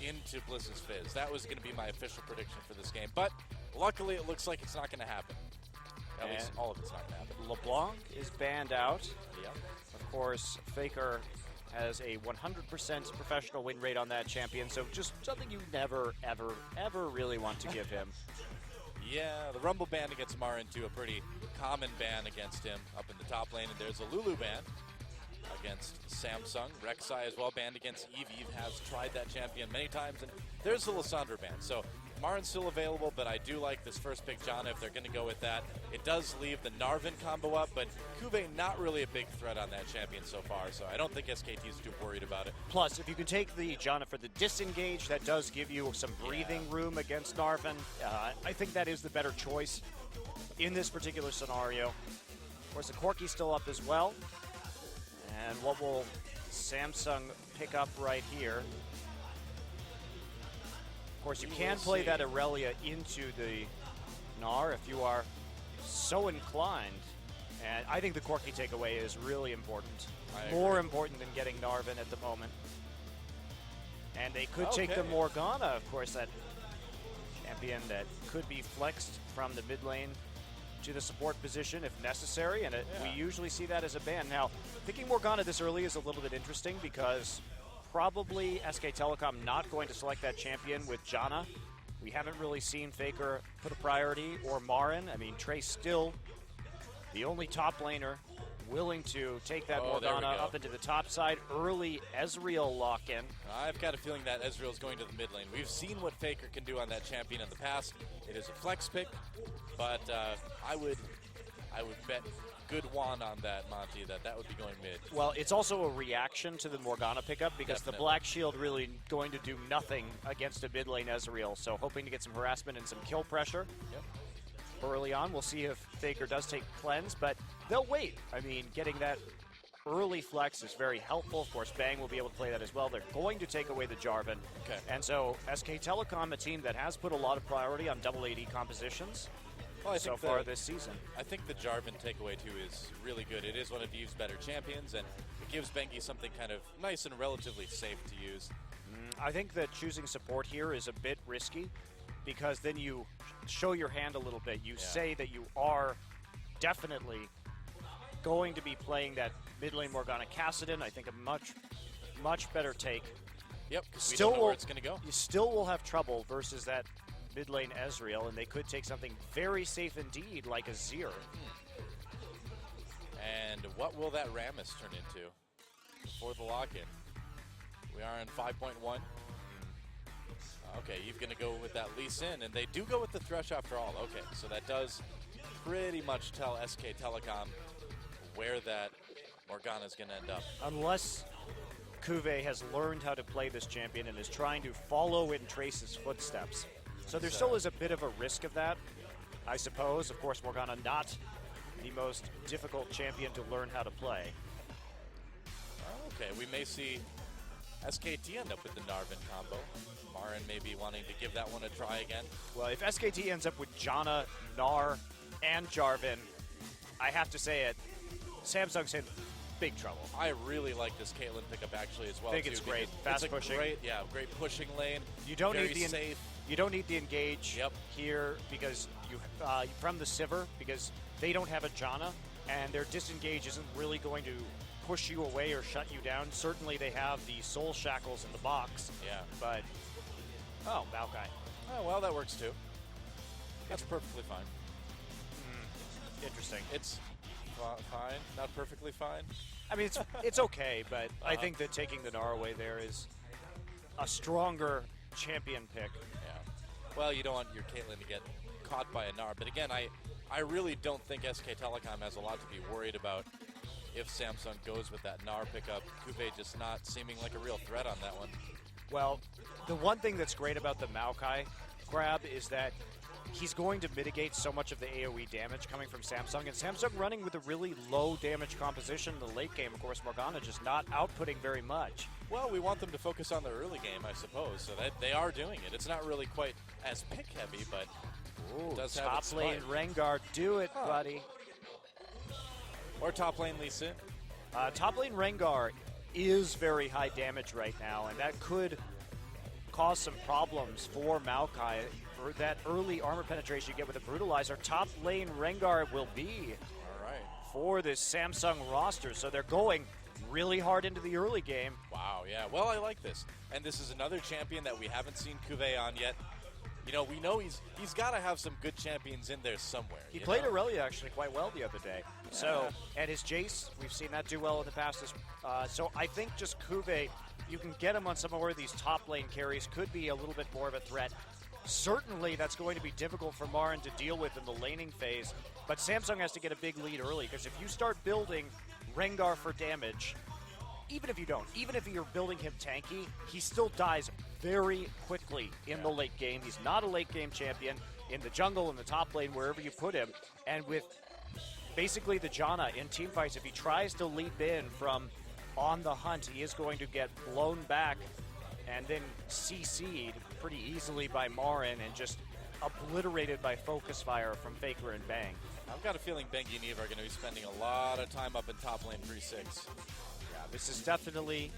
into Bliss's Fizz. That was going to be my official prediction for this game. But luckily, it looks like it's not going to happen. At least all of it's not going to happen. LeBlanc is banned out. Yep. Of course, Faker has a 100% professional win rate on that champion, so just something you never, ever, ever really want to give him. Yeah, the Rumble ban against Marin, too, a pretty common ban against him up in the top lane. And there's a Lulu ban against Samsung. Rek'Sai as well banned against Eve. Eve has tried that champion many times. And there's the Lissandra ban. So Marin's still available, but I do like this first pick, Janna, if they're going to go with that. It does leave the Narvin combo up, but Kuve not really a big threat on that champion so far, so I don't think SKT is too worried about it. Plus, if you can take the Janna for the disengage, that does give you some breathing room against Narvin. I think that is the better choice in this particular scenario. Of course, the Corki's still up as well. And what will Samsung pick up right here? Of course, you can play that Aurelia into the Gnar if you are so inclined. And I think the Corki takeaway is really important. More important than getting Narvin at the moment. And they could take the Morgana, of course, that champion that could be flexed from the mid lane to the support position if necessary, and we usually see that as a ban. Now, picking Morgana this early is a little bit interesting because probably SK Telecom not going to select that champion with Janna. We haven't really seen Faker put a priority, or Marin. I mean, Trey's still the only top laner willing to take that Morgana up into the top side. Early Ezreal lock-in. I've got a feeling that Ezreal's going to the mid lane. We've seen what Faker can do on that champion in the past. It is a flex pick, but I would bet good wand on that, Monty, that would be going mid. Well, it's also a reaction to the Morgana pickup because the Black Shield really going to do nothing against a mid lane Ezreal, so hoping to get some harassment and some kill pressure. Yep. Early on, we'll see if Faker does take cleanse, but they'll wait. I mean, getting that early flex is very helpful. Of course, Bang will be able to play that as well. They're going to take away the Jarvan. Okay. And so SK Telecom, a team that has put a lot of priority on double AD compositions so far this season. I think the Jarvan takeaway, too, is really good. It is one of Eve's better champions, and it gives Bengi something kind of nice and relatively safe to use. I think that choosing support here is a bit risky, because then you show your hand a little bit. You say that you are definitely going to be playing that mid lane Morgana Kassadin. I think a much better take. Yep, because we don't know where it's going to go. You still will have trouble versus that mid lane Ezreal, and they could take something very safe indeed, like a Zir. And what will that Rammus turn into for the lock-in? We are in 5.1. Okay, you're going to go with that Lee Sin, and they do go with the Thresh after all. Okay, so that does pretty much tell SK Telecom where that Morgana is going to end up. Unless Kuve has learned how to play this champion and is trying to follow in Trace's footsteps. So there still is a bit of a risk of that, I suppose. Of course, Morgana not the most difficult champion to learn how to play. Okay, we may see SKT end up with the Narvin combo. Marin maybe wanting to give that one a try again. Well, if SKT ends up with Janna, Gnar, and Jarvan, I have to say it, Samsung's in big trouble. I really like this Caitlyn pickup actually as well. I think it's great. Fast pushing. Great pushing lane. You don't very need the safe. You don't need the engage here because you from the Sivir, because they don't have a Janna, and their disengage isn't really going to push you away or shut you down. Certainly they have the soul shackles in the box. Yeah. But Maokai. Oh, well, that works too. That's perfectly fine. Interesting. It's fine, not perfectly fine. I mean, it's okay, but I think that taking the Gnar away there is a stronger champion pick. Yeah. Well, you don't want your Caitlyn to get caught by a Gnar, but again, I really don't think SK Telecom has a lot to be worried about if Samsung goes with that Gnar pickup. Kuve just not seeming like a real threat on that one. Well, the one thing that's great about the Maokai grab is that he's going to mitigate so much of the AoE damage coming from Samsung, and Samsung running with a really low damage composition in the late game. Of course, Morgana just not outputting very much. Well, we want them to focus on the early game, I suppose, so that they are doing it. It's not really quite as pick-heavy, but does have top lane Rengar, do it, buddy. Or top lane Lee Sin. Top lane Rengar is very high damage right now, and that could cause some problems for Maokai. For that early armor penetration you get with a Brutalizer, top lane Rengar will be for this Samsung roster. So they're going really hard into the early game. Wow, yeah. Well, I like this. And this is another champion that we haven't seen Cuvée on yet. You know, we know he's got to have some good champions in there somewhere. He played Aurelia actually quite well the other day. Yeah. So, and his Jace, we've seen that do well in the past. So I think just Cuvée, you can get him on some more of these top lane carries, could be a little bit more of a threat. Certainly that's going to be difficult for Marin to deal with in the laning phase, but Samsung has to get a big lead early, because if you start building Rengar for damage, even if you're building him tanky, he still dies very quickly in the late game. He's not a late game champion in the jungle, in the top lane, wherever you put him. And with basically the Janna in teamfights, if he tries to leap in from on the hunt, he is going to get blown back and then CC'd pretty easily by Marin and just obliterated by focus fire from Faker and Bang. I've got a feeling Bengi and Eve are going to be spending a lot of time up in top lane 3-6. Yeah, this is definitely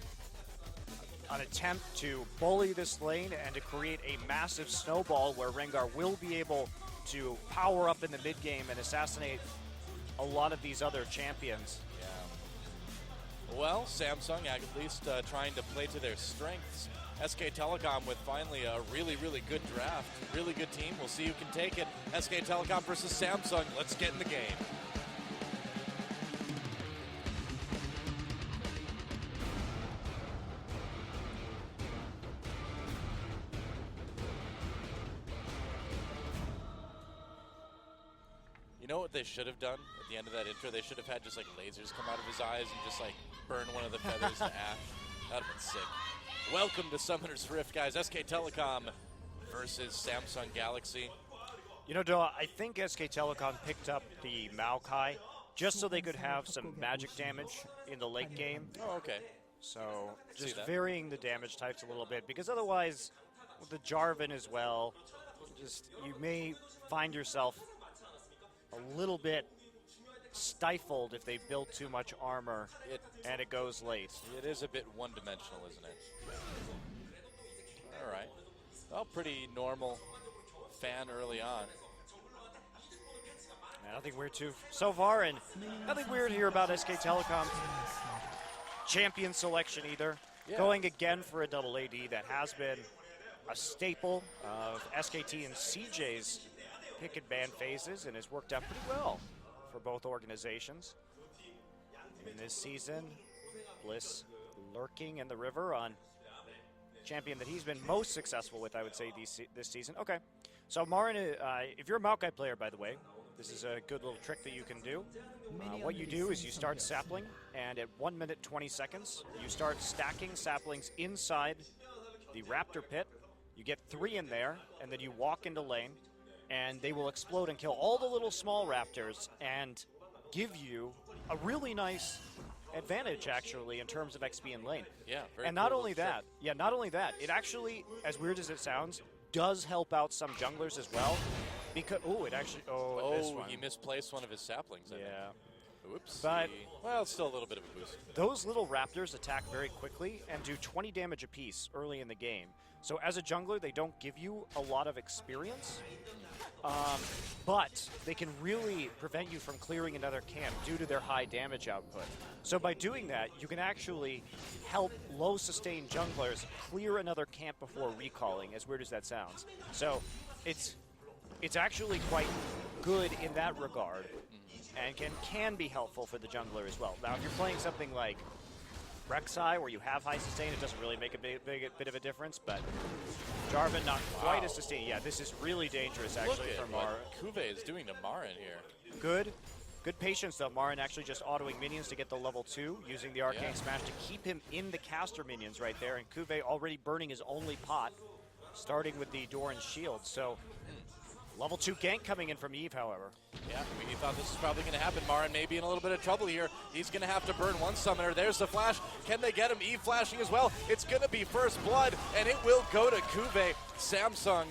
an attempt to bully this lane and to create a massive snowball where Rengar will be able to power up in the mid game and assassinate a lot of these other champions. Yeah. Well, Samsung at least trying to play to their strengths. SK Telecom with finally a really, really good draft. Really good team. We'll see who can take it. SK Telecom versus Samsung. Let's get in the game. You know what they should have done at the end of that intro? They should have had just like lasers come out of his eyes and just like burn one of the feathers to ash. That would have been sick. Welcome to Summoner's Rift, guys. SK Telecom versus Samsung Galaxy. You know, Doa, I think SK Telecom picked up the Maokai just so they could have some magic damage in the late game. Oh, okay. So just varying the damage types a little bit, because otherwise, with the Jarvan as well, you may find yourself a little bit stifled if they build too much armor and it goes late. It is a bit one-dimensional, isn't it? All right. Well, pretty normal fan early on. Nothing weird so far, and nothing weird here about SK Telecom champion selection either. Yeah. Going again for a double AD that has been a staple of SKT and CJ's pick and ban phases and has worked out pretty well for both organizations. In this season, Bliss lurking in the river on champion that he's been most successful with, I would say, this season. Okay, so Marin, if you're a Maokai player, by the way, this is a good little trick that you can do. What you do is you start sapling, and at 1 minute 20 seconds, you start stacking saplings inside the Raptor pit. You get 3 in there, and then you walk into lane, and they will explode and kill all the little small raptors and give you a really nice advantage, actually, in terms of XP in lane. Yeah, very and not only that, it actually, as weird as it sounds, does help out some junglers as well. Because, he misplaced one of his saplings. Oops. But, well, it's still a little bit of a boost. Those little raptors attack very quickly and do 20 damage apiece early in the game. So as a jungler, they don't give you a lot of experience, but they can really prevent you from clearing another camp due to their high damage output. So by doing that, you can actually help low sustain junglers clear another camp before recalling, as weird as that sounds. So it's actually quite good in that regard, and can be helpful for the jungler as well. Now, if you're playing something like Rek'Sai, where you have high sustain, it doesn't really make a bit of a difference, but Jarvan not quite as sustained. Yeah, this is really dangerous, actually, for Marin. Look at what Cuvée is doing to Marin here. Good patience, though. Marin actually just autoing minions to get the level 2, using the Arcane Smash to keep him in the caster minions right there, and Cuvée already burning his only pot, starting with the Doran's shield. So, level 2 gank coming in from Eve, however. Yeah, we thought this was probably going to happen. Marin may be in a little bit of trouble here. He's going to have to burn one summoner. There's the flash. Can they get him? Eve flashing as well. It's going to be first blood, and it will go to Cuvée. Samsung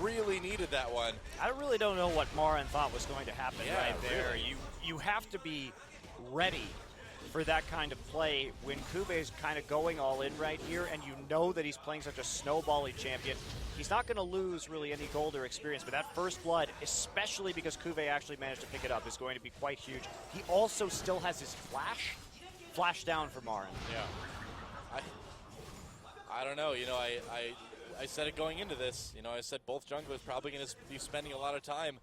really needed that one. I really don't know what Marin thought was going to happen right there. Really. You have to be ready for that kind of play when Kube is kind of going all in right here, and you know that he's playing such a snowbally champion. He's not going to lose really any gold or experience, but that first blood, especially because Kube actually managed to pick it up, is going to be quite huge. He also still has his flash down for Marin. Yeah. I don't know. You know, I said it going into this. You know, I said both junglers probably going to be spending a lot of time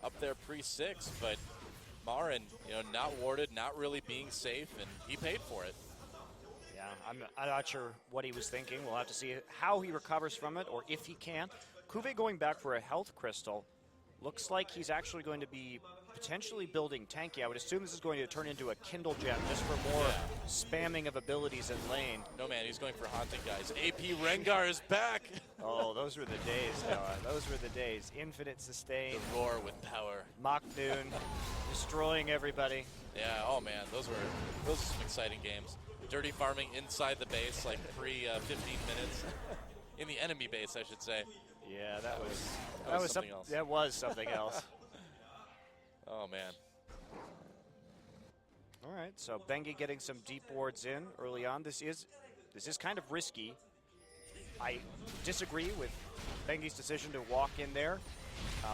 up there pre-6, but Marin, you know, not warded, not really being safe, and he paid for it. Yeah, I'm not sure what he was thinking. We'll have to see how he recovers from it, or if he can. Kube going back for a health crystal. Looks like he's actually going to be potentially building tanky. I would assume this is going to turn into a Kindle Gem just for more spamming of abilities in lane. No, man, he's going for haunting, guys. AP Rengar is back. Oh, those were the days, Noah. Those were the days. Infinite sustain. The roar with power. Mock Noon, destroying everybody. Yeah, oh man, those are some exciting games. Dirty farming inside the base, like pre-15 minutes. In the enemy base, I should say. Yeah, that was something else. That was something else. Oh, man. All right, so Bengi getting some deep wards in early on. This is kind of risky. I disagree with Bengi's decision to walk in there.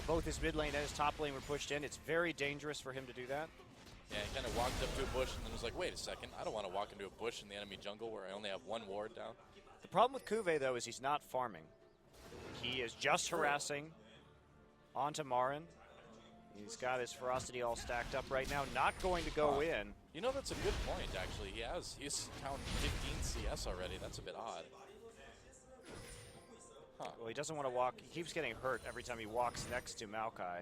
Both his mid lane and his top lane were pushed in. It's very dangerous for him to do that. Yeah, he kind of walked up to a bush and then was like, wait a second, I don't want to walk into a bush in the enemy jungle where I only have one ward down. The problem with Kube, though, is he's not farming. He is just harassing onto Marin. He's got his ferocity all stacked up right now, not going to go in. You know, that's a good point, actually. He's counting 15 CS already. That's a bit odd. Huh. Well, he doesn't want to walk. He keeps getting hurt every time he walks next to Maokai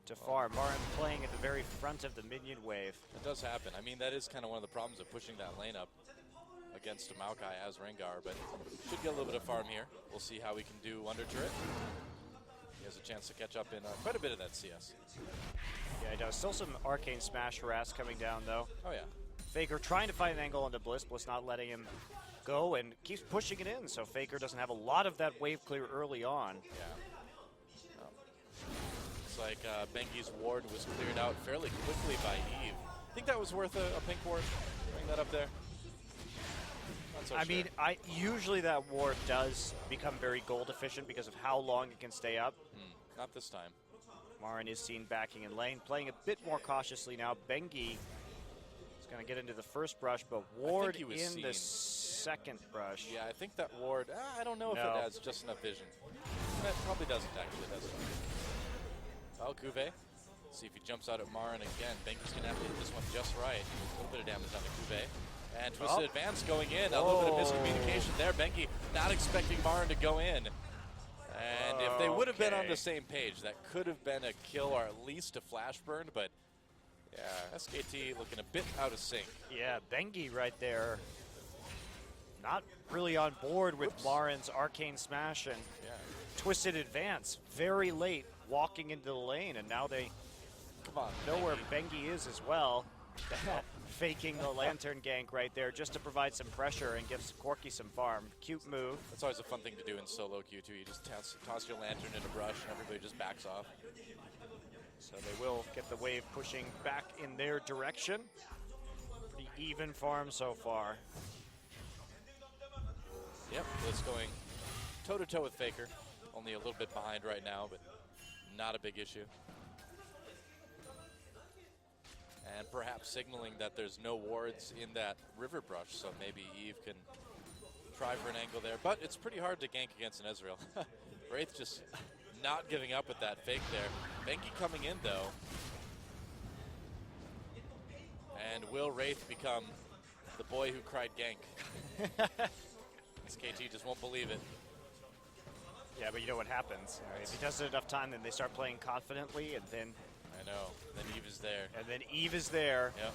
to farm. Marin playing at the very front of the minion wave. It does happen. I mean, that is kind of one of the problems of pushing that lane up against Maokai as Rengar, but should get a little bit of farm here. We'll see how we can do under turret. He has a chance to catch up in quite a bit of that CS. Yeah, he does. Still some arcane smash harass coming down, though. Oh, yeah. Faker trying to find an angle onto Bliss. Bliss not letting him go and keeps pushing it in, so Faker doesn't have a lot of that wave clear early on. Yeah. Looks like Bengi's ward was cleared out fairly quickly by Eve. Think that was worth a pink ward? Bring that up there. I mean, usually that ward does become very gold efficient because of how long it can stay up. Not this time. Marin is seen backing in lane, playing a bit more cautiously now. Bengi is going to get into the first brush, but ward in the second brush. Yeah, I think that ward, I don't know if it has just enough vision. That probably doesn't actually, does it? Oh, Kube. See if he jumps out at Marin again. Bengi's going to have to hit this one just right. A little bit of damage on the Kube. And Twisted Advance going in. A little bit of miscommunication there. Bengi not expecting Marin to go in. And if they would have been on the same page, that could have been a kill or at least a flash burn. But yeah, SKT looking a bit out of sync. Yeah, Bengi right there. Not really on board with Marin's arcane smash and Twisted Advance. Very late walking into the lane, and now they know where Bengi is as well. Faking the lantern gank right there just to provide some pressure and give Corki some farm. Cute move. That's always a fun thing to do in solo Q2. You just toss your lantern in a brush and everybody just backs off. So they will get the wave pushing back in their direction. Pretty even farm so far. Yep, Bliss going toe-to-toe with Faker. Only a little bit behind right now, but not a big issue. And perhaps signaling that there's no wards in that river brush, so maybe Eve can try for an angle there. But it's pretty hard to gank against an Ezreal. Wraith just not giving up with that fake there. Bengi coming in, though. And will Wraith become the boy who cried gank? SKT just won't believe it. Yeah, but you know what happens. If he does it enough time, then they start playing confidently, and then... I know. Then Eve is there. And then Eve is there. Yep.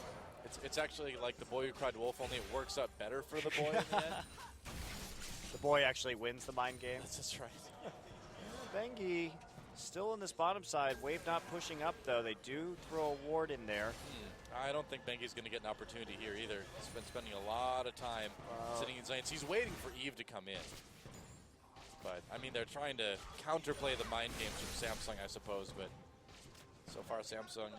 It's actually like the boy who cried wolf, only it works out better for the boy in the end. The boy actually wins the mind game. That's right. Bengi still in this bottom side. Wave not pushing up, though. They do throw a ward in there. I don't think Bengi's going to get an opportunity here either. He's been spending a lot of time sitting in lanes. He's waiting for Eve to come in. But, I mean, they're trying to counterplay the mind games from Samsung, I suppose, but so far Samsung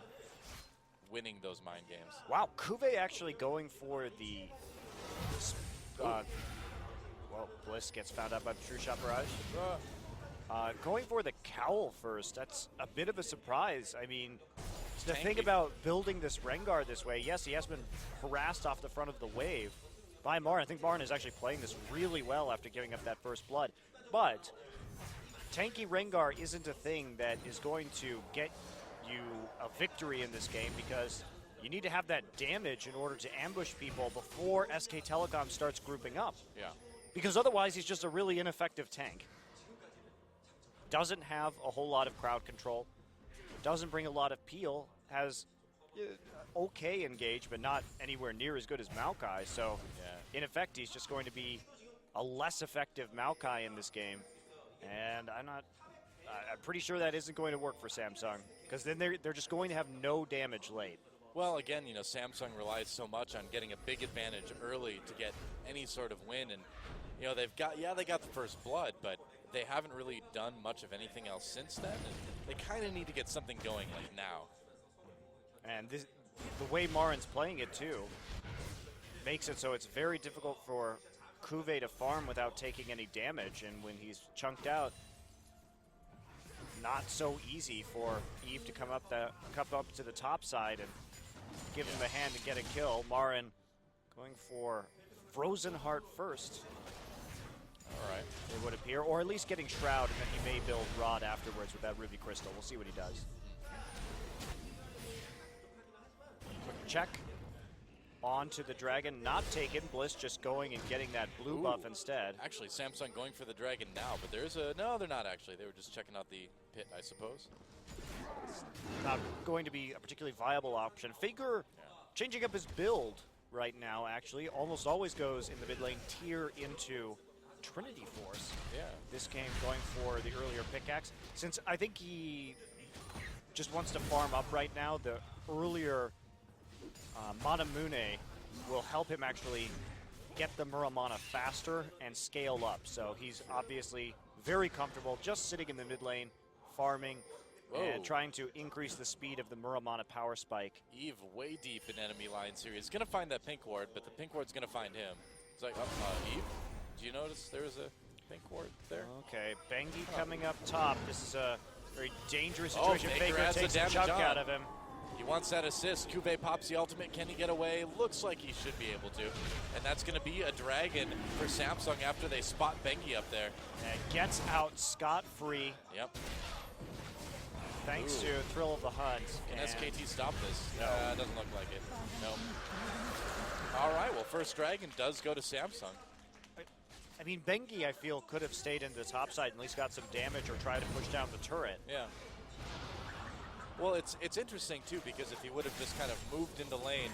winning those mind games. Wow, Cuvée actually going for the... well, Bliss gets found out by the True Shot Barrage. Going for the Cowl first, that's a bit of a surprise. I mean, the thing about building this Rengar this way, yes, he has been harassed off the front of the wave by Marin. I think Marin is actually playing this really well after giving up that first blood. But tanky Rengar isn't a thing that is going to get you a victory in this game, because you need to have that damage in order to ambush people before SK Telecom starts grouping up. Yeah. Because otherwise he's just a really ineffective tank. Doesn't have a whole lot of crowd control. Doesn't bring a lot of peel. Has okay engage, but not anywhere near as good as Maokai. So in effect, he's just going to be a less effective Maokai in this game. And I'm pretty sure that isn't going to work for Samsung, because then they're just going to have no damage late. Well, again, you know, Samsung relies so much on getting a big advantage early to get any sort of win, and you know they got the first blood, but they haven't really done much of anything else since then. And they kind of need to get something going like now. And the way Marin's playing it too makes it so it's very difficult for Cuvée to farm without taking any damage, and when he's chunked out, not so easy for Eve to come up to the top side and give him a hand and get a kill. Marin going for Frozen Heart first. All right. It would appear, or at least getting Shroud, and then he may build Rod afterwards with that Ruby Crystal. We'll see what he does. Quick check. Onto the Dragon, not taken. Bliss just going and getting that blue buff instead. Actually, Samsung going for the Dragon now, but there's a... No, they're not actually. They were just checking out the pit, I suppose. Not going to be a particularly viable option. Faker changing up his build right now, actually. Almost always goes in the mid lane tier into Trinity Force. Yeah. This game going for the earlier pickaxe. Since I think he just wants to farm up right now, the earlier Manamune will help him actually get the Muramana faster and scale up. So he's obviously very comfortable just sitting in the mid lane, farming, and trying to increase the speed of the Muramana power spike. Eve way deep in enemy lines here. He's going to find that pink ward, but the pink ward's going to find him. It's like, Eve, do you notice there's a pink ward there? Okay, Bengi coming up top. This is a very dangerous situation. Faker Faker takes a chunk out of him. He wants that assist. Cuvée pops the ultimate. Can he get away? Looks like he should be able to. And that's going to be a dragon for Samsung after they spot Bengi up there. And gets out scot-free. Yep. Thanks to Thrill of the Hunt. Can SKT stop this? No. Doesn't look like it. No. All right, well, first dragon does go to Samsung. I mean, Bengi, I feel, could have stayed in the top side and at least got some damage or tried to push down the turret. Yeah. Well, it's interesting, too, because if he would have just kind of moved into lane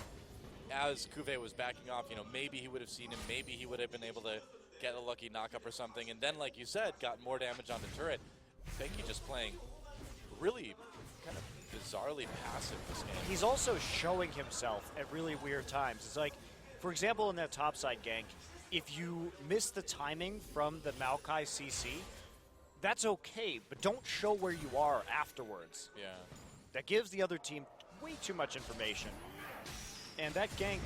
as Cuvée was backing off, you know, maybe he would have seen him, maybe he would have been able to get a lucky knockup or something, and then, like you said, got more damage on the turret. Bengi just playing really kind of bizarrely passive this game. He's also showing himself at really weird times. It's like, for example, in that topside gank, if you miss the timing from the Maokai CC, that's okay, but don't show where you are afterwards. Yeah. That gives the other team way too much information. And that gank,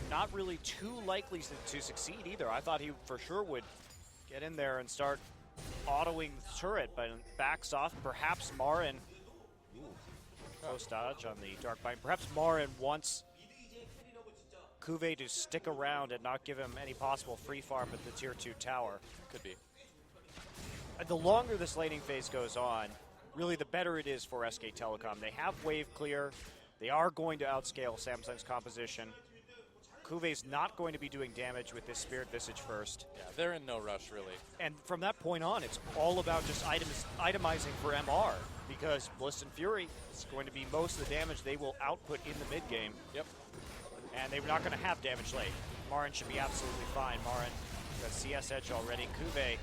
not really too likely to succeed either. I thought he for sure would get in there and start autoing the turret, but backs off. Perhaps Marin, close dodge on the Dark Bind. Perhaps Marin wants Cuvée to stick around and not give him any possible free farm at the tier 2 tower. Could be. The longer this laning phase goes on, really the better it is for SK Telecom. They have wave clear. They are going to outscale Samsung's composition. Cuvé's not going to be doing damage with this Spirit Visage first. Yeah, they're in no rush, really. And from that point on, it's all about just itemizing for MR, because Bliss and Fury is going to be most of the damage they will output in the mid game. Yep. And they're not going to have damage late. Marin should be absolutely fine. Marin got CS edge already. Cuvée,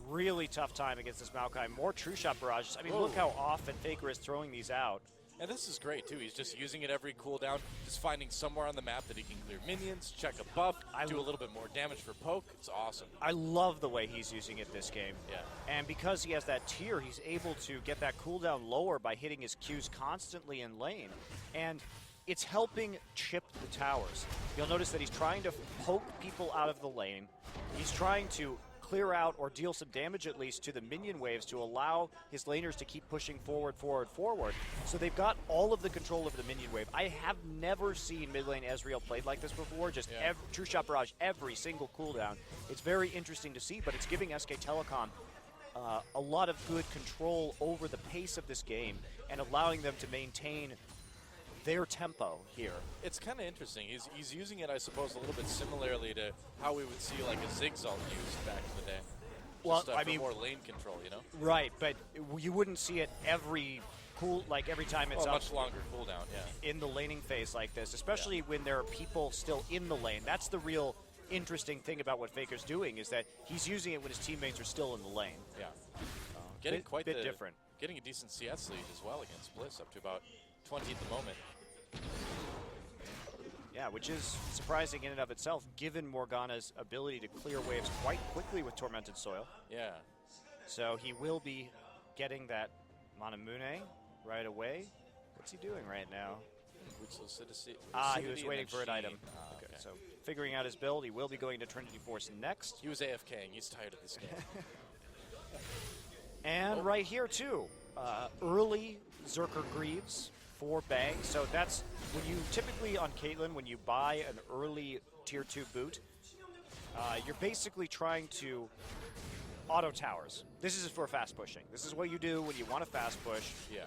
really tough time against this Maokai. More True Shot barrages. I mean, look how often Faker is throwing these out. And this is great, too. He's just using it every cooldown, just finding somewhere on the map that he can clear minions, check a buff, do a little bit more damage for poke. It's awesome. I love the way he's using it this game. Yeah. And because he has that tier, he's able to get that cooldown lower by hitting his Qs constantly in lane. And it's helping chip the towers. You'll notice that he's trying to poke people out of the lane. He's trying to clear out or deal some damage at least to the minion waves to allow his laners to keep pushing forward. So they've got all of the control over the minion wave. I have never seen mid lane Ezreal played like this before, just True Shot Barrage every single cooldown. It's very interesting to see, but it's giving SK Telecom a lot of good control over the pace of this game and allowing them to maintain their tempo here. It's kind of interesting. He's using it, I suppose, a little bit similarly to how we would see like a Zigzag used back in the day. Well, Just, I for mean, more lane control, you know? Right, but you wouldn't see it every time it's much longer cooldown, yeah. In the laning phase like this, especially when there are people still in the lane. That's the real interesting thing about what Faker's doing, is that he's using it when his teammates are still in the lane. Yeah. Getting quite bit different. Getting a decent CS lead as well against Bliss, up to about 20 at the moment. Yeah, which is surprising in and of itself, given Morgana's ability to clear waves quite quickly with Tormented Soil. Yeah. So he will be getting that Manamune right away. What's he doing right now? He was waiting for an item. Okay. So figuring out his build, he will be going to Trinity Force next. He was AFKing. He's tired of this game. And right here, too, early Zerker Greaves for Bang. So that's when you typically on Caitlyn, when you buy an early tier 2 boot, you're basically trying to auto towers. This is for fast pushing. This is what you do when you want to fast push. Yeah.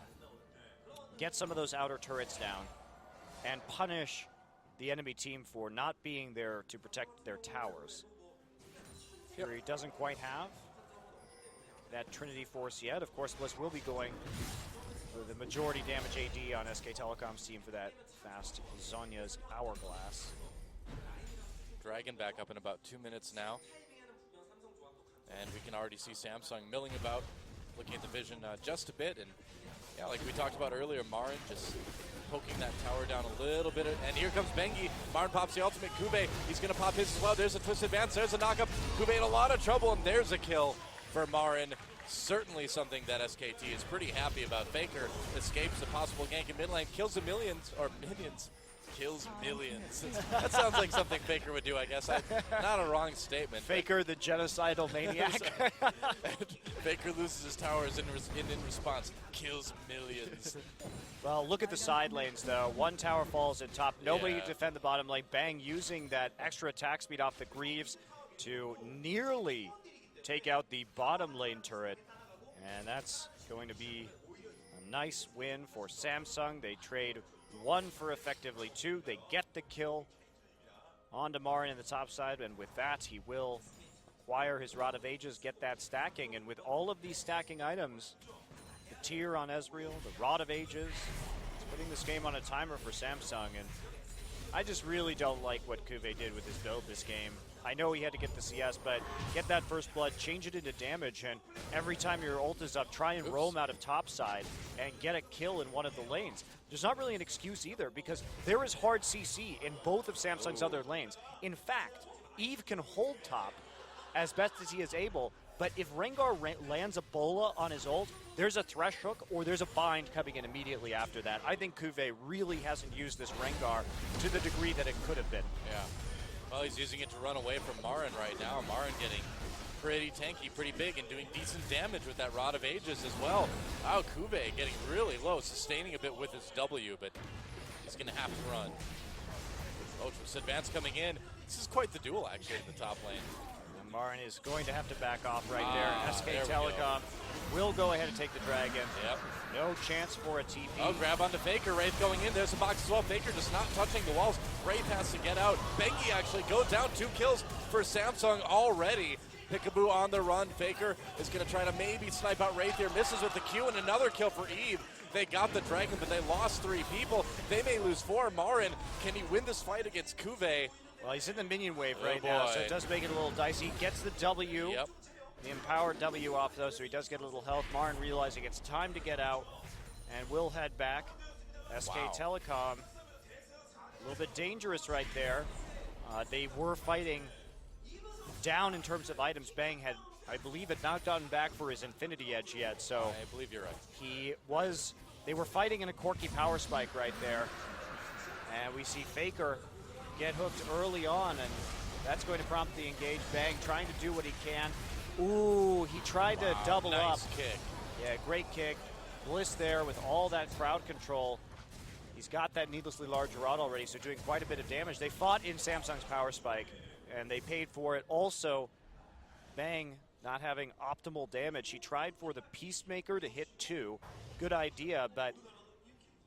Get some of those outer turrets down and punish the enemy team for not being there to protect their towers. Here he doesn't quite have that Trinity Force yet. Of course, Bliss will be going for the majority damage AD on SK Telecom's team for that fast Zonya's Hourglass. Dragon back up in about 2 minutes now. And we can already see Samsung milling about, looking at the vision just a bit. And yeah, like we talked about earlier, Marin just poking that tower down a little bit. And here comes Bengi. Marin pops the ultimate. Kube, he's going to pop his as well. There's a twist advance. There's a knockup. Kube in a lot of trouble, and there's a kill for Marin. Certainly something that SKT is pretty happy about. Faker escapes a possible gank in mid lane, kills the minions. Kills millions. That sounds like something Faker would do, I guess. Not a wrong statement. Faker, the genocidal maniac. Faker loses his towers in response. Kills millions. Well, look at the side lanes, though. One tower falls in top. Nobody to defend the bottom lane. Bang using that extra attack speed off the Greaves to nearly take out the bottom lane turret. And that's going to be a nice win for Samsung. They trade 1 for effectively 2. They get the kill on to Marin in the top side, and with that, he will acquire his Rod of Ages, get that stacking, and with all of these stacking items, the tier on Ezreal, the Rod of Ages, it's putting this game on a timer for Samsung, and I just really don't like what Kube did with his build this game. I know he had to get the CS, but get that first blood, change it into damage, and every time your ult is up, try and roam out of top side and get a kill in one of the lanes. There's not really an excuse either, because there is hard CC in both of Samsung's other lanes. In fact, Eve can hold top as best as he is able, but if Rengar lands a bola on his ult, there's a Thresh Hook or there's a bind coming in immediately after that. I think Kube really hasn't used this Rengar to the degree that it could have been. Yeah. Well, he's using it to run away from Marin right now. Marin getting pretty tanky, pretty big, and doing decent damage with that Rod of Ages as well. Wow, Kube getting really low, sustaining a bit with his W, but he's going to have to run. Ultras advance coming in. This is quite the duel, actually, in the top lane. And Marin is going to have to back off right there. SK Telecom will go ahead and take the dragon. Yep. No chance for a TP. Oh, grab onto Faker. Wraith going in. There's a box as well. Faker just not touching the walls. Wraith has to get out. Bengi actually goes down. 2 kills for Samsung already. Peekaboo on the run. Faker is going to try to maybe snipe out Wraith here. Misses with the Q, and another kill for Eve. They got the dragon, but they lost 3 people. They may lose 4. Marin, can he win this fight against Kube? Well, he's in the minion wave right now, so it does make it a little dicey. Gets the W. Yep. The empowered W off, though, so he does get a little health. Marin realizing it's time to get out, and will head back. SK Telecom, a little bit dangerous right there. They were fighting down in terms of items. Bang had, I believe, had not gotten back for his Infinity Edge yet, so I believe you're right. they were fighting in a Corki power spike right there. And we see Faker get hooked early on, and that's going to prompt the engage. Bang trying to do what he can. Ooh, he tried to double up. Nice kick. Yeah, great kick. Bliss there with all that crowd control. He's got that needlessly large rod already, so doing quite a bit of damage. They fought in Samsung's power spike, and they paid for it. Also, Bang not having optimal damage. He tried for the Peacemaker to hit 2. Good idea, but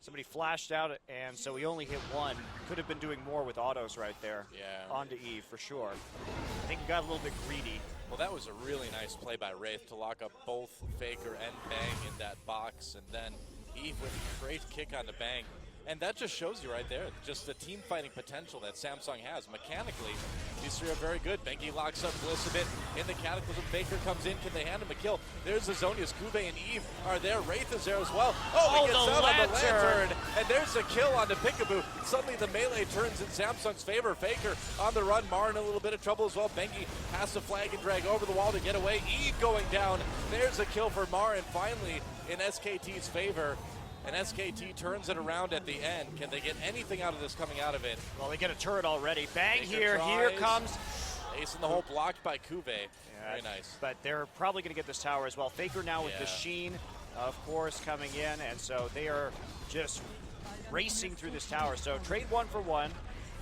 somebody flashed out, and so he only hit 1. Could have been doing more with autos right there. Yeah. Onto Eve, for sure. I think he got a little bit greedy. Well, that was a really nice play by Wraith to lock up both Faker and Bang in that box, and then Eve with a great kick on the Bang. And that just shows you right there, just the team fighting potential that Samsung has. Mechanically, these three are very good. Bengi locks up Bliss a bit in the Cataclysm. Faker comes in. Can they hand him a kill? There's the Zonius. Kube and Eve are there. Wraith is there as well. Oh, he gets out on the Lantern. And there's a kill on the Peekaboo. Suddenly the melee turns in Samsung's favor. Faker on the run. Mar in a little bit of trouble as well. Bengi has to flag and drag over the wall to get away. Eve going down. There's a kill for Mar. And finally, in SKT's favor, and SKT turns it around at the end. Can they get anything out of this coming out of it? Well, they get a turret already. Bang Faker here. tries. Here comes. Ace in the hole blocked by Kube. Yeah, very nice. But they're probably going to get this tower as well. Faker now with the Sheen, of course, coming in. And so they are just racing through this tower. So trade 1 for 1.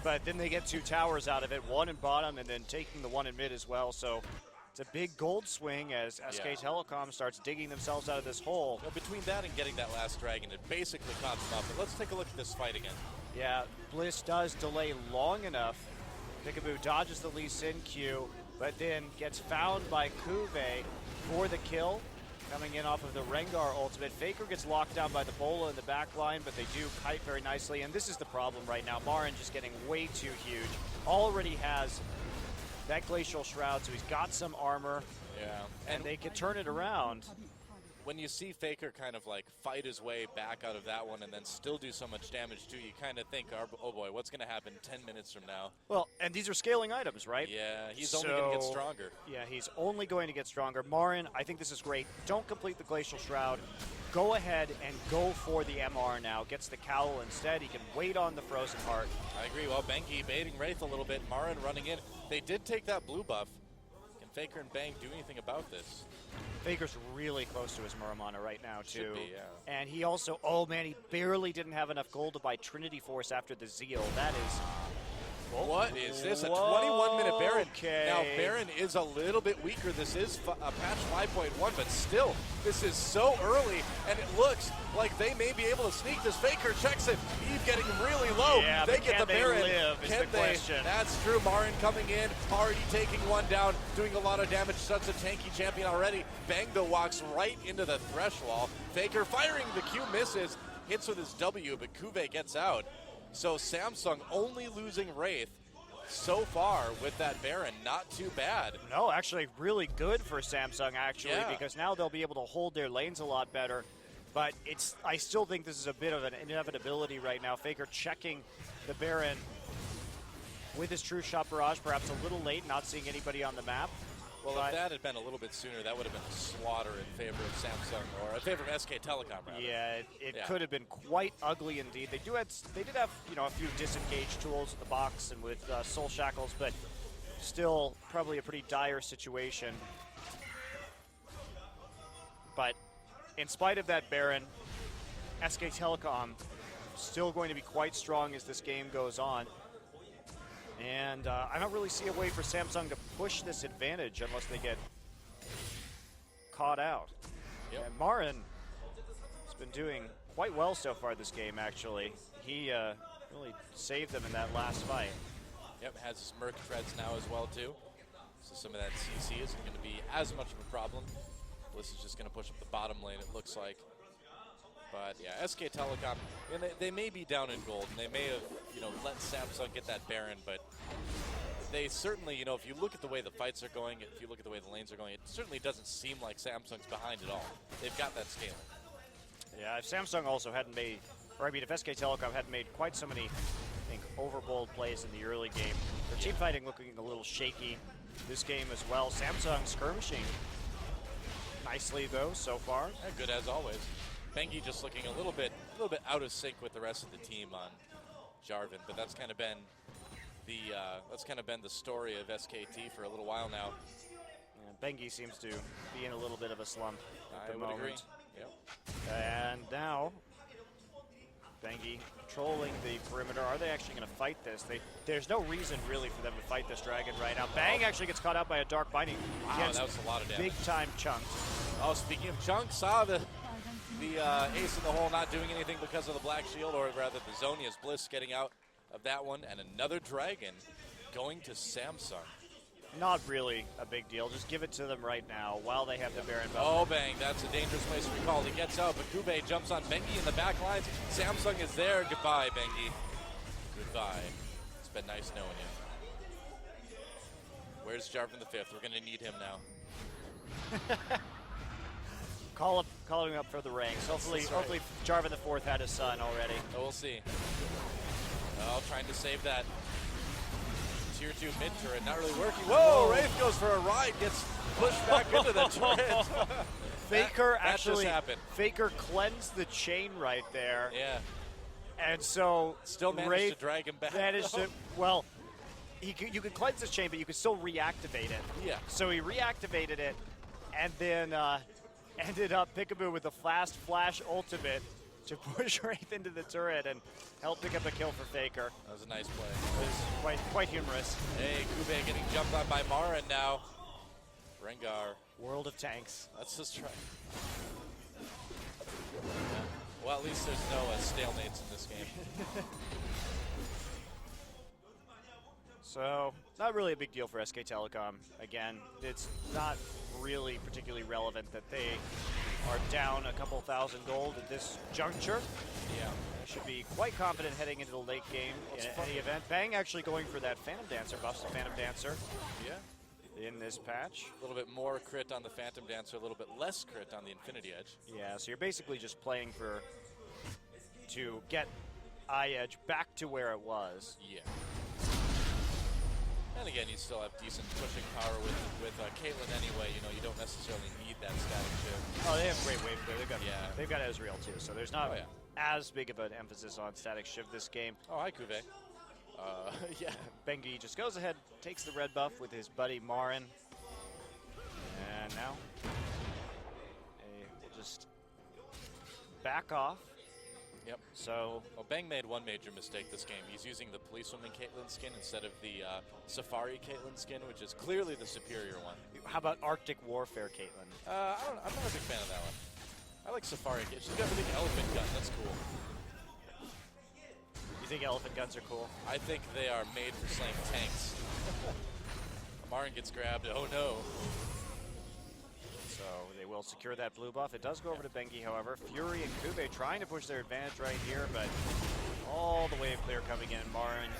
But then they get 2 towers out of it. 1 in bottom and then taking the 1 in mid as well. So it's a big gold swing as SK Telecom starts digging themselves out of this hole. Well, between that and getting that last dragon, it basically caught them up. But let's take a look at this fight again. Yeah, Bliss does delay long enough. Peekaboo dodges the Lee Sin Q, but then gets found by Kube for the kill. Coming in off of the Rengar ultimate. Faker gets locked down by the Bola in the back line, but they do kite very nicely. And this is the problem right now. Marin just getting way too huge. Already has that Glacial Shroud, so he's got some armor. Yeah. And they can turn it around. When you see Faker kind of like fight his way back out of that one and then still do so much damage too, you kind of think, oh boy, what's going to happen 10 minutes from now? Well, and these are scaling items, right? Yeah, he's only going to get stronger. Yeah, he's only going to get stronger. Marin, I think this is great. Don't complete the Glacial Shroud. Go ahead and go for the MR now. Gets the Cowl instead. He can wait on the Frozen Heart. I agree. Well, Bengi baiting Wraith a little bit. Marin running in. They did take that blue buff. Can Faker and Bang do anything about this? Faker's really close to his Muramana right now, too. Should be, yeah. And he also, oh man, he barely didn't have enough gold to buy Trinity Force after the Zeal. That is... What is this? A 21-minute Baron. Okay. Now, Baron is a little bit weaker. This is a patch 5.1, but still, this is so early, and it looks like they may be able to sneak this. Faker checks it. Eve getting really low. Yeah, they get the Baron. Live is the question. That's true. Marin coming in, already taking one down, doing a lot of damage. Such a tanky champion already. Bang, though, walks right into the thresh wall. Faker firing the Q, misses, hits with his W, but Kube gets out. So Samsung only losing Wraith so far with that Baron. Not too bad. No, actually really good for Samsung, actually, because now they'll be able to hold their lanes a lot better. But I still think this is a bit of an inevitability right now. Faker checking the Baron with his True Shot Barrage, perhaps a little late, not seeing anybody on the map. Well, if that had been a little bit sooner, that would have been a slaughter in favor of Samsung, or in favor of SK Telecom, rather. Yeah, it could have been quite ugly indeed. They did have a few disengage tools in the box and with Soul Shackles, but still probably a pretty dire situation. But in spite of that Baron, SK Telecom still going to be quite strong as this game goes on. And I don't really see a way for Samsung to push this advantage unless they get caught out. Yep. And Marin has been doing quite well so far this game, actually. He really saved them in that last fight. Yep, has his Merc Treads now as well, too. So some of that CC isn't going to be as much of a problem. Bliss is just going to push up the bottom lane, it looks like. But yeah, SK Telecom, and they may be down in gold, and they may have, let Samsung get that Baron, but they certainly, if you look at the way the fights are going, if you look at the way the lanes are going, it certainly doesn't seem like Samsung's behind at all. They've got that scaling. Yeah, if Samsung also hadn't made, if SK Telecom hadn't made quite so many, I think, overbold plays in the early game, their team fighting looking a little shaky this game as well. Samsung skirmishing nicely, though, so far. Yeah, good as always. Bengi just looking a little bit out of sync with the rest of the team on Jarvan. But that's kind of been the story of SKT for a little while now. Yeah, Bengi seems to be in a little bit of a slump at the moment. Agree. Yep. And now, Bengi trolling the perimeter. Are they actually going to fight this? There's no reason really for them to fight this dragon right now. Bang actually gets caught out by a dark binding. Wow, that was a lot of damage. Big time chunks. Oh, speaking of chunks, saw the ace in the hole not doing anything because of the black shield, or rather the Zonia's Bliss getting out of that one, and another dragon going to Samsung. Not really a big deal. Just give it to them right now while they have the Baron buff. Oh, Bang, that's a dangerous place to recall. He gets out, but Kube jumps on Bengi in the back lines. Samsung is there. Goodbye, Bengi. Goodbye. It's been nice knowing you. Where's Jarvan the Fifth? We're going to need him now. Calling him up for the ranks. Hopefully Jarvan the Fourth had his son already. Oh, we'll see. Oh, trying to save that tier 2 mid turret, not really working. Whoa, Wraith goes for a ride, gets pushed back into the turret. Faker that actually, just happened. Faker cleansed the chain right there. Yeah. And so still managed Wraith to drag him back. Well, you could cleanse this chain, but you could still reactivate it. Yeah. So he reactivated it, and then ended up Peekaboo with the fast flash ultimate to push Wraith into the turret and help pick up a kill for Faker. That was a nice play. It was quite humorous. Hey, Kube getting jumped on by Marin now. Rengar. World of tanks. Let's just try. Yeah. Well, at least there's no stalemates in this game. So, not really a big deal for SK Telecom. Again, it's not really particularly relevant that they are down a couple thousand gold at this juncture. Yeah. They should be quite confident heading into the late game in any event. Bang actually going for that Phantom Dancer buff, the Phantom Dancer. Yeah. In this patch. A little bit more crit on the Phantom Dancer, a little bit less crit on the Infinity Edge. Yeah, so you're basically just playing to get Eye Edge back to where it was. Yeah. And again, you still have decent pushing power with Caitlyn anyway. You know, you don't necessarily need that static shift. Oh, they have great wave clear. They've got Ezreal too, so there's not Oh, yeah. as big of an emphasis on static shift this game. Oh, hi, Kube. Yeah. Bengi just goes ahead, takes the red buff with his buddy Marin. And now we'll just back off. Yep. So, well, Bang made one major mistake this game. He's using the Policewoman Caitlyn skin instead of the Safari Caitlyn skin, which is clearly the superior one. How about Arctic Warfare Caitlyn? I'm not a big fan of that one. I like Safari. She's got the big elephant gun. That's cool. You think elephant guns are cool? I think they are made for slaying tanks. Marin gets grabbed. Oh no. So they will secure that blue buff. It does go over to Bengi, however. Fury and Kube trying to push their advantage right here, but all the wave clear coming in. Marin.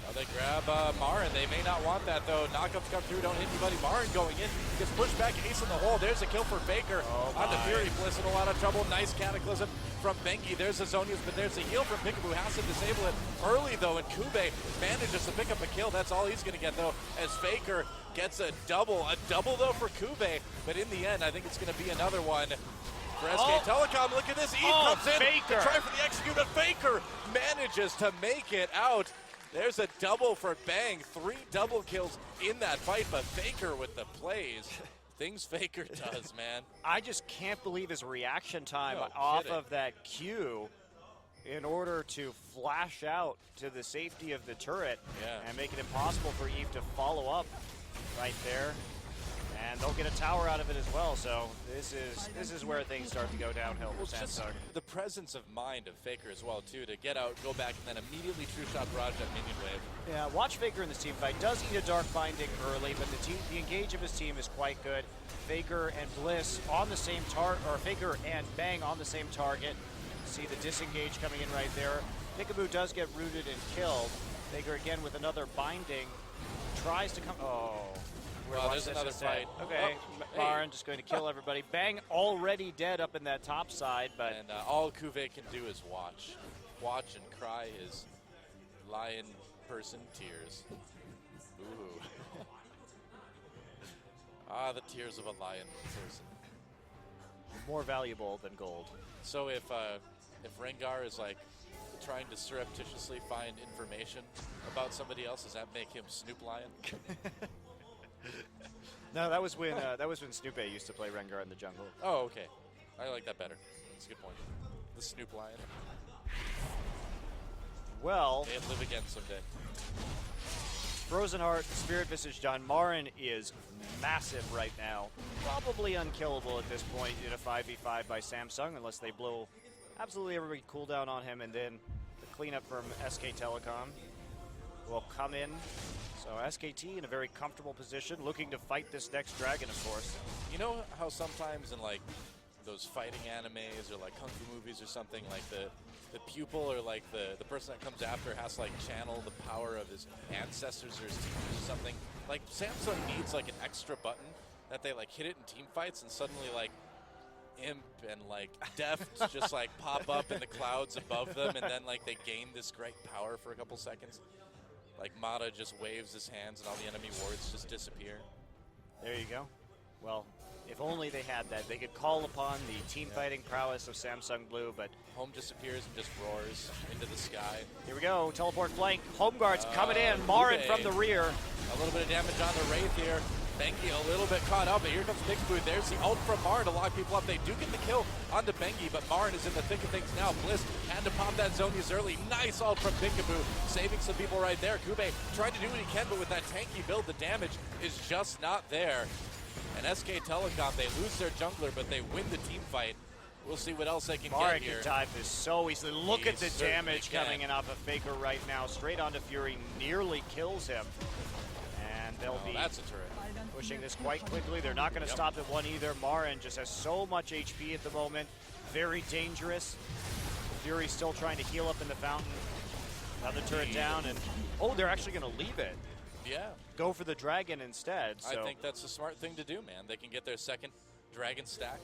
Oh, they grab Marin. They may not want that, though. Knockups come through. Don't hit anybody. Marin going in. Gets pushed back. Ace in the hole. There's a kill for Faker. On the Fury. Bliss in a lot of trouble. Nice Cataclysm from Bengi. There's the Zonia's, but there's a heal from Peekaboo. Has to disable it early, though, and Kube manages to pick up a kill. That's all he's going to get, though, as Faker gets a double. A double, though, for Kube, but in the end, I think it's going to be another one for SK Telecom. Look at this. Eve comes in to try for the execute, but Faker manages to make it out. There's a double for Bang. 3 double kills in that fight, but Faker with the plays. Things Faker does, man. I just can't believe his reaction time off of that Q in order to flash out to the safety of the turret and make it impossible for Eve to follow up right there. And they'll get a tower out of it as well, so this is where things start to go downhill for Samsung. The presence of mind of Faker as well, too, to get out, go back, and then immediately true shot barrage that minion wave. Yeah, watch Faker in this team fight. Does need a dark binding early, but the engage of his team is quite good. Faker and Bliss on the same target, or Faker and Bang on the same target. See the disengage coming in right there. Peekaboo does get rooted and killed. Faker again with another binding. Tries to come. Oh. Well, there's another fight. Okay, Marin just going to kill everybody. Bang already dead up in that top side, but and all Kube can do is watch and cry his lion person tears. Ooh. The tears of a lion person. More valuable than gold. So if Rengar is like trying to surreptitiously find information about somebody else? Does that make him Snoop Lion? No, that was when Snoopy used to play Rengar in the jungle. Oh, okay. I like that better. That's a good point. The Snoop Lion. Well, they'll live again someday. Frozen Heart, Spirit Visage done. Marin is massive right now. Probably unkillable at this point in a 5v5 by Samsung, unless they blow absolutely everybody cooldown on him, and then the cleanup from SK Telecom will come in. So SKT in a very comfortable position, looking to fight this next dragon, of course. You know how sometimes in like those fighting animes or like kung fu movies or something, like the pupil or like the person that comes after has to like channel the power of his ancestors or his teachers or something. Like Samsung needs like an extra button that they like hit it in team fights and suddenly like Imp and like Deft just like pop up in the clouds above them, and then like they gain this great power for a couple seconds. Like Mata just waves his hands and all the enemy wards just disappear. There you go. Well, if only they had that. They could call upon the team fighting prowess of Samsung Blue, but Home disappears and just roars into the sky. Here we go, teleport flank. Home guards coming in. Marin from the rear. A little bit of damage on the Wraith here. Bengi a little bit caught up, but here comes Peekaboo. There's the ult from Marin to lock people up. They do get the kill onto Bengi, but Marin is in the thick of things now. Bliss had to pop that Zonia's early. Nice ult from Peekaboo, saving some people right there. Kube trying to do what he can, but with that tanky build, the damage is just not there. And SK Telecom, they lose their jungler, but they win the team fight. We'll see what else they can get here. Can dive this so easily. Look at the damage coming in off of Faker right now. Straight onto Fury, nearly kills him. And they'll be that's a turret. Pushing this quite quickly. They're not going to stop at one either. Marin just has so much HP at the moment. Very dangerous. Fury still trying to heal up in the fountain. Another turret down, and they're actually going to leave it. Yeah. Go for the dragon instead. So. I think that's a smart thing to do, man. They can get their second dragon stack.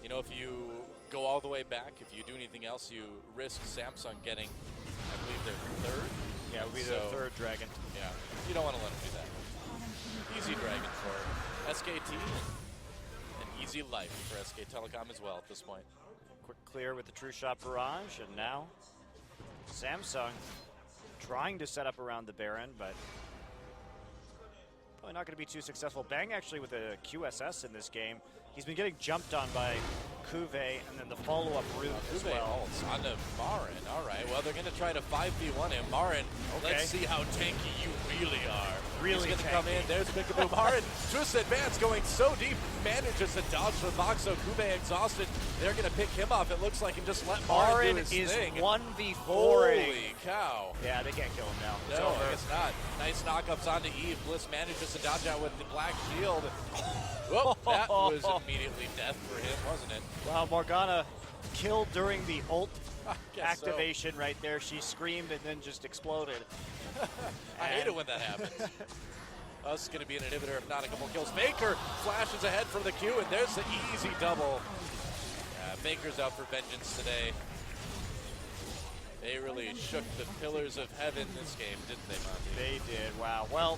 You know, if you go all the way back, if you do anything else, you risk Samsung getting, I believe, their third. Yeah, it would be the third dragon. Yeah, you don't want to let them do that. Easy dragon for SKT, and easy life for SK Telecom as well at this point. Quick clear with the True Shot Barrage, and now Samsung trying to set up around the Baron, but probably not going to be too successful. Bang actually with a QSS in this game. He's been getting jumped on by Kuve, and then the follow-up route as well. Ults onto Marin. All right, well, they're going to try to 5v1 him. Marin, let's see how tanky you really are. Really He's going to come in. There's Peekaboo. Marin, twist advance, going so deep. Manages to dodge the Voxo. Kuve exhausted. They're going to pick him off, it looks like, and just let Marin do his thing. Marin is 1v4. Holy cow. Yeah, they can't kill him now. It's no, over. I guess not. Nice knockups onto Eve. Bliss manages to dodge out with the black shield. Whoop, that was immediately death for him, wasn't it? Wow, Morgana killed during the ult activation right there. She screamed and then just exploded. I hate it when that happens. Us going to be an inhibitor, if not a couple kills. Faker flashes ahead from the Q, and there's the easy double. Faker's out for vengeance today. They really shook the pillars of heaven this game, didn't they, Monty? They did, wow. Well,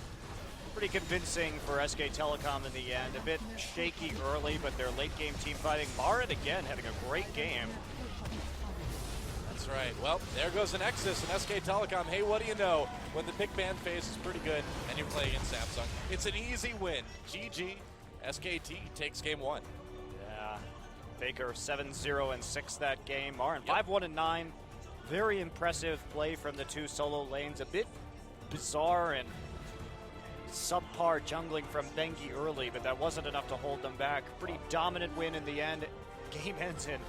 pretty convincing for SK Telecom in the end. A bit shaky early, but their late game team fighting. Marin again having a great game. That's right. Well, there goes an Nexus and SK Telecom. Hey, what do you know? When the pick ban phase is pretty good and you're playing in Samsung, it's an easy win. GG. SKT takes game one. Yeah. Faker 7-0-6 that game. Marin 5-1-9. Very impressive play from the two solo lanes. A bit bizarre and subpar jungling from Bengi early, but that wasn't enough to hold them back. Pretty dominant win in the end. Game ends in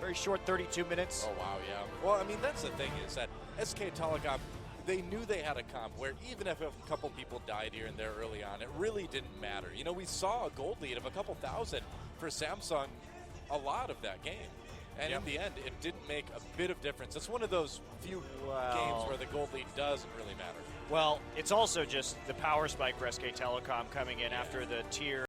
very short 32 minutes. Oh, wow, yeah. Well, I mean, that's the thing is that SK Telecom, they knew they had a comp where even if a couple people died here and there early on, it really didn't matter. You know, we saw a gold lead of a couple thousand for Samsung a lot of that game. And in the end, it didn't make a bit of difference. It's one of those few games where the gold lead doesn't really matter. Well, it's also just the power spike for SK Telecom coming in after the tier